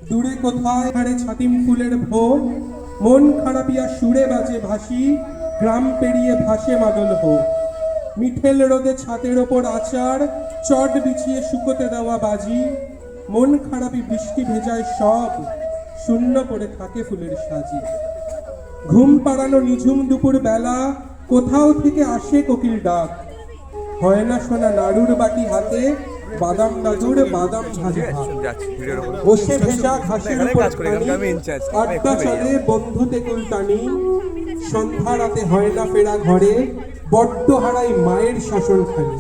দূরে কোথায় হারে ছাতিম ফুলের ভোর, মন খারাপিয়া সুরে বাজে ভাসি, গ্রাম পেরিয়ে ভাসে মাদল হো। মিঠেল রোদে ছাতের ওপর আচার, চট বিছিয়ে শুকোতে দেওয়া বাজি, মন খারাপি বৃষ্টি ভেজায় সব, শূন্য পড়ে থাকে ফুলের সাজি। ঘুম পাড়ানো নিঝুম দুপুর বেলা, কোথাও থেকে আসে কোকিল ডাক, হয় না শোনা নাড়ুর বাটি হাতে, বাদাম দাদুর বাদাম ভাজা ভাত। বসে ভেজা ঘাসের উপর আড্ডা চলে বন্ধু তেকুল টানি, সন্ধ্যা রাতে হয় না ফেরা ঘরে, বড্ড হারাই মায়ের শাসন খানি।